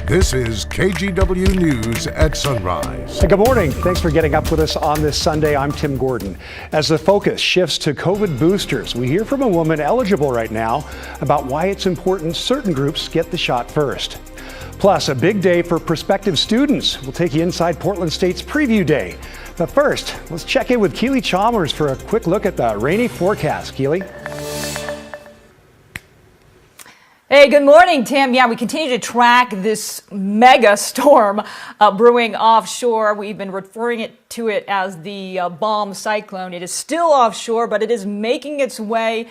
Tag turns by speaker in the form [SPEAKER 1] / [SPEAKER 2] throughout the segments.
[SPEAKER 1] This is KGW News at Sunrise.
[SPEAKER 2] Good morning. Thanks for getting up with us on this Sunday. I'm Tim Gordon. As the focus shifts to COVID boosters, we hear from a woman eligible right now about why it's important certain groups get the shot first. Plus, a big day for prospective students. We'll take you inside Portland State's preview day. But first, let's check in with Keely Chalmers for a quick look at the rainy forecast. Keely?
[SPEAKER 3] Hey, good morning, Tim. Yeah, we continue to track this mega storm brewing offshore. We've been referring to it as the bomb cyclone. It is still offshore, but it is making its way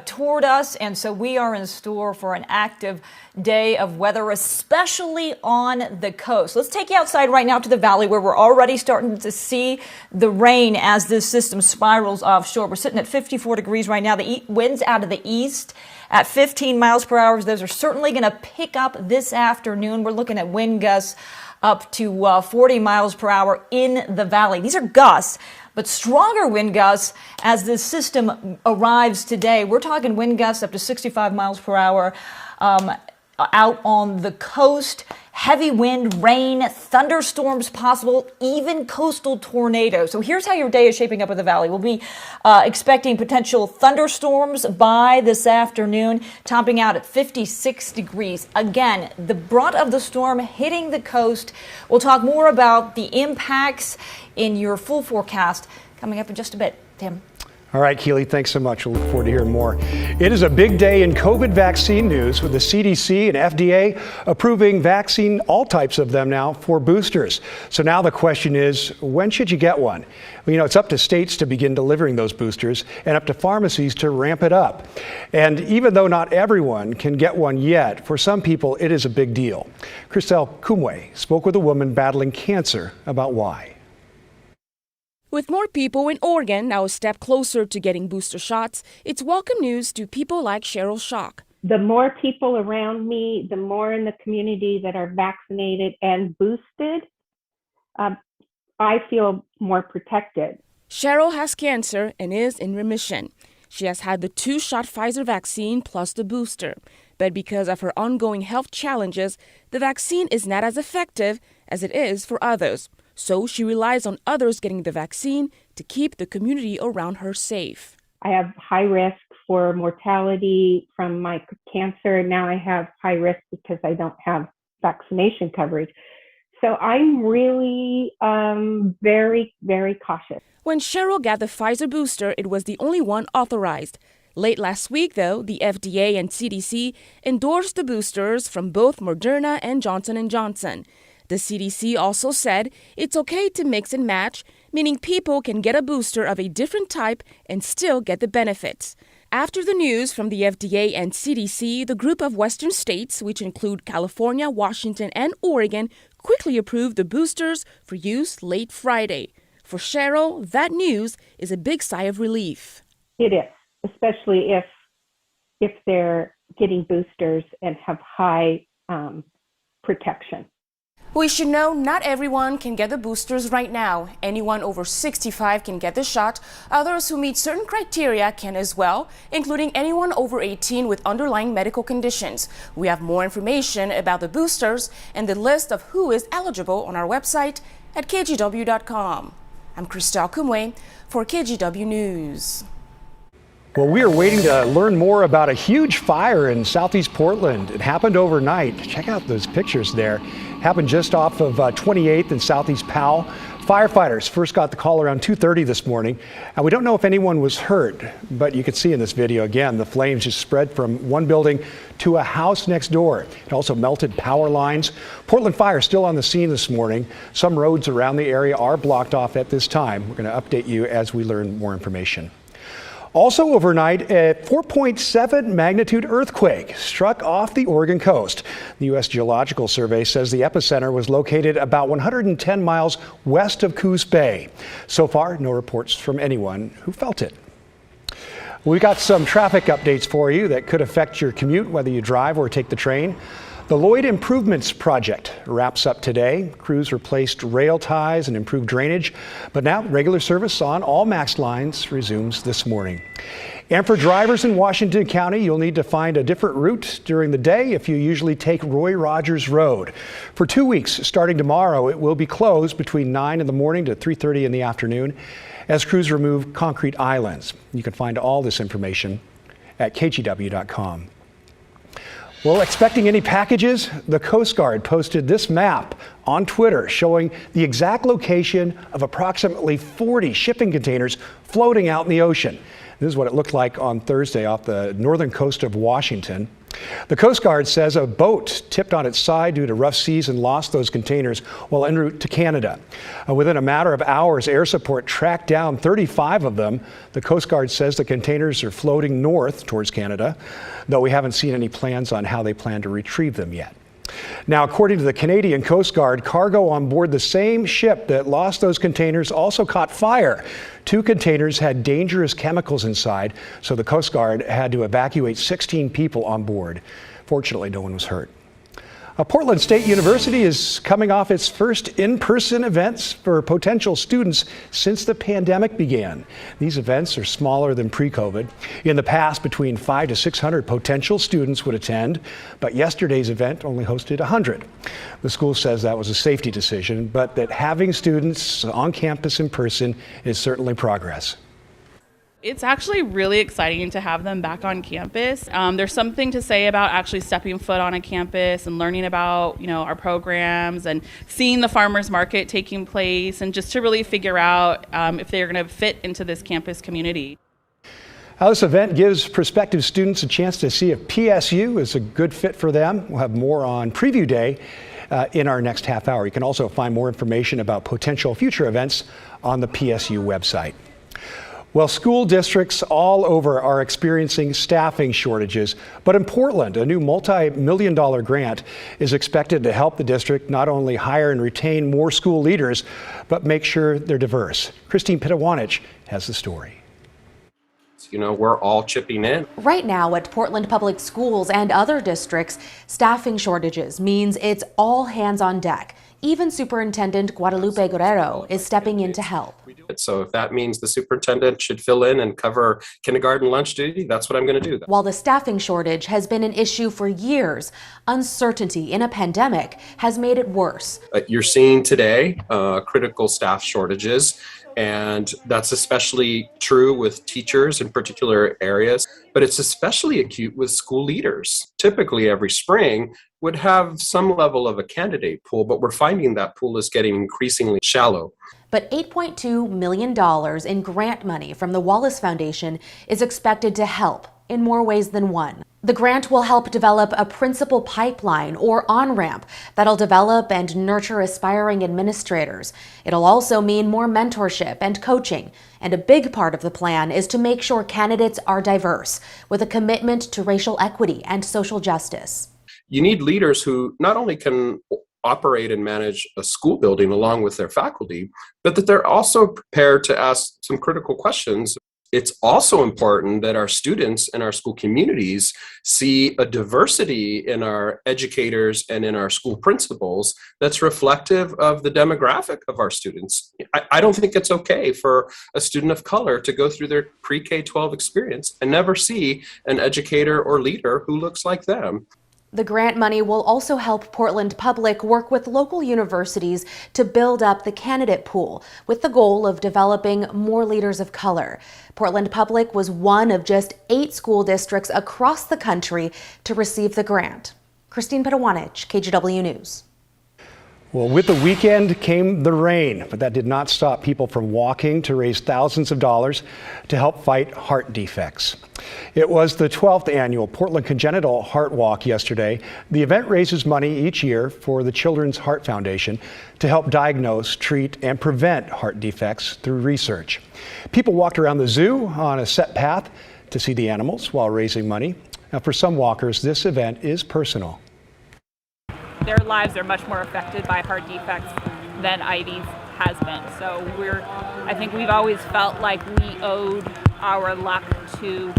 [SPEAKER 3] toward us. And so we are in store for an active day of weather, especially on the coast. Let's take you outside right now to the valley where we're already starting to see the rain as this system spirals offshore. We're sitting at 54 degrees right now. The winds out of the east at 15 miles per hour. Those are certainly going to pick up this afternoon. We're looking at wind gusts up to 40 miles per hour in the valley. These are gusts, but stronger wind gusts as this system arrives today. We're talking wind gusts up to 65 miles per hour out on the coast. Heavy wind, rain, thunderstorms possible, even coastal tornadoes. So here's how your day is shaping up in the valley. We'll be expecting potential thunderstorms by this afternoon, topping out at 56 degrees. Again, the brunt of the storm hitting the coast. We'll talk more about the impacts in your full forecast coming up in just a bit. Tim.
[SPEAKER 2] All right, Keely, thanks so much. We'll look forward to hearing more. It is a big day in COVID vaccine news with the CDC and FDA approving all types of them now for boosters. So now the question is, when should you get one? Well, you know, it's up to states to begin delivering those boosters and up to pharmacies to ramp it up. And even though not everyone can get one yet, for some people it is a big deal. Christelle Kumwe spoke with a woman battling cancer about why.
[SPEAKER 4] With more people in Oregon now a step closer to getting booster shots, it's welcome news to people like Cheryl Schock.
[SPEAKER 5] The more people around me, the more in the community that are vaccinated and boosted, I feel more protected.
[SPEAKER 4] Cheryl has cancer and is in remission. She has had the 2-shot Pfizer vaccine plus the booster. But because of her ongoing health challenges, the vaccine is not as effective as it is for others. So she relies on others getting the vaccine to keep the community around her safe.
[SPEAKER 5] I have high risk for mortality from my cancer. Now I have high risk because I don't have vaccination coverage. So I'm really very, very cautious.
[SPEAKER 4] When Cheryl got the Pfizer booster, it was the only one authorized. Late last week, though, the FDA and CDC endorsed the boosters from both Moderna and Johnson & Johnson. The CDC also said it's okay to mix and match, meaning people can get a booster of a different type and still get the benefits. After the news from the FDA and CDC, the group of Western states, which include California, Washington, and Oregon, quickly approved the boosters for use late Friday. For Cheryl, that news is a big sigh of relief.
[SPEAKER 5] It is, especially if they're getting boosters and have high protection.
[SPEAKER 4] We should know not everyone can get the boosters right now. Anyone over 65 can get the shot. Others who meet certain criteria can as well, including anyone over 18 with underlying medical conditions. We have more information about the boosters and the list of who is eligible on our website at kgw.com. I'm Christelle Kumwe for KGW News.
[SPEAKER 2] Well, we are waiting to learn more about a huge fire in southeast Portland. It happened overnight. Check out those pictures there. Happened just off of 28th and Southeast Powell. Firefighters first got the call around 2:30 this morning, and we don't know if anyone was hurt, but you can see in this video again, the flames just spread from one building to a house next door. It also melted power lines. Portland Fire still on the scene this morning. Some roads around the area are blocked off at this time. We're going to update you as we learn more information. Also overnight, a 4.7 magnitude earthquake struck off the Oregon coast. The U.S. Geological Survey says the epicenter was located about 110 miles west of Coos Bay. So far, no reports from anyone who felt it. We've got some traffic updates for you that could affect your commute, whether you drive or take the train. The Lloyd Improvements Project wraps up today. Crews replaced rail ties and improved drainage, but now regular service on all MAX lines resumes this morning. And for drivers in Washington County, you'll need to find a different route during the day if you usually take Roy Rogers Road. For 2 weeks, starting tomorrow, it will be closed between 9 in the morning to 3:30 in the afternoon as crews remove concrete islands. You can find all this information at kgw.com. Well, expecting any packages? The Coast Guard posted this map on Twitter showing the exact location of approximately 40 shipping containers floating out in the ocean. This is what it looked like on Thursday off the northern coast of Washington. The Coast Guard says a boat tipped on its side due to rough seas and lost those containers while en route to Canada. Within a matter of hours, air support tracked down 35 of them. The Coast Guard says the containers are floating north towards Canada, though we haven't seen any plans on how they plan to retrieve them yet. Now, according to the Canadian Coast Guard, cargo on board the same ship that lost those containers also caught fire. 2 containers had dangerous chemicals inside, so the Coast Guard had to evacuate 16 people on board. Fortunately, no one was hurt. Portland State University is coming off its first in-person events for potential students since the pandemic began. These events are smaller than pre-COVID. In the past, between 500 to 600 potential students would attend, but yesterday's event only hosted 100. The school says that was a safety decision, but that having students on campus in person is certainly progress.
[SPEAKER 6] It's actually really exciting to have them back on campus. There's something to say about actually stepping foot on a campus and learning about, our programs and seeing the farmers market taking place and just to really figure out if they're going to fit into this campus community.
[SPEAKER 2] This event gives prospective students a chance to see if PSU is a good fit for them. We'll have more on preview day in our next half hour. You can also find more information about potential future events on the PSU website. Well, school districts all over are experiencing staffing shortages, but in Portland, a new multi-million-dollar grant is expected to help the district not only hire and retain more school leaders, but make sure they're diverse. Christine Pitawanich has the story.
[SPEAKER 7] We're all chipping in.
[SPEAKER 8] Right now at Portland Public Schools and other districts, staffing shortages means it's all hands on deck. Even Superintendent Guadalupe Guerrero is stepping in to help.
[SPEAKER 7] So if that means the superintendent should fill in and cover kindergarten lunch duty, that's what I'm going to do.
[SPEAKER 8] While the staffing shortage has been an issue for years, uncertainty in a pandemic has made it worse.
[SPEAKER 7] You're seeing today critical staff shortages, and that's especially true with teachers in particular areas, but it's especially acute with school leaders. Typically every spring would have some level of a candidate pool, but we're finding that pool is getting increasingly shallow.
[SPEAKER 8] But $8.2 million in grant money from the Wallace Foundation is expected to help in more ways than one. The grant will help develop a principal pipeline or on-ramp that'll develop and nurture aspiring administrators. It'll also mean more mentorship and coaching. And a big part of the plan is to make sure candidates are diverse, with a commitment to racial equity and social justice.
[SPEAKER 7] You need leaders who not only can operate and manage a school building along with their faculty, but that they're also prepared to ask some critical questions. It's also important that our students and our school communities see a diversity in our educators and in our school principals that's reflective of the demographic of our students. I don't think it's okay for a student of color to go through their pre-K-12 experience and never see an educator or leader who looks like them.
[SPEAKER 8] The grant money will also help Portland Public work with local universities to build up the candidate pool with the goal of developing more leaders of color. Portland Public was one of just 8 school districts across the country to receive the grant. Christine Pitawanich, KGW News.
[SPEAKER 2] Well, with the weekend came the rain, but that did not stop people from walking to raise thousands of dollars to help fight heart defects. It was the 12th annual Portland Congenital Heart Walk yesterday. The event raises money each year for the Children's Heart Foundation to help diagnose, treat, and prevent heart defects through research. People walked around the zoo on a set path to see the animals while raising money. Now, for some walkers, this event is personal.
[SPEAKER 9] Their lives are much more affected by heart defects than Ivy's has been. So I think we've always felt like we owed our luck to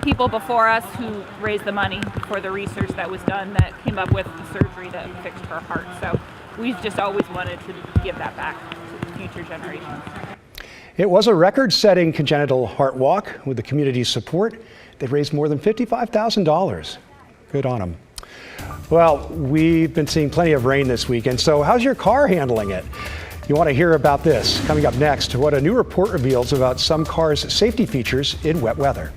[SPEAKER 9] people before us who raised the money for the research that was done that came up with the surgery that fixed her heart. So we've just always wanted to give that back to future generations.
[SPEAKER 2] It was a record-setting congenital heart walk with the community's support. They raised more than $55,000. Good on them. Well, we've been seeing plenty of rain this weekend, so how's your car handling it? You want to hear about this? Coming up next, what a new report reveals about some cars' safety features in wet weather.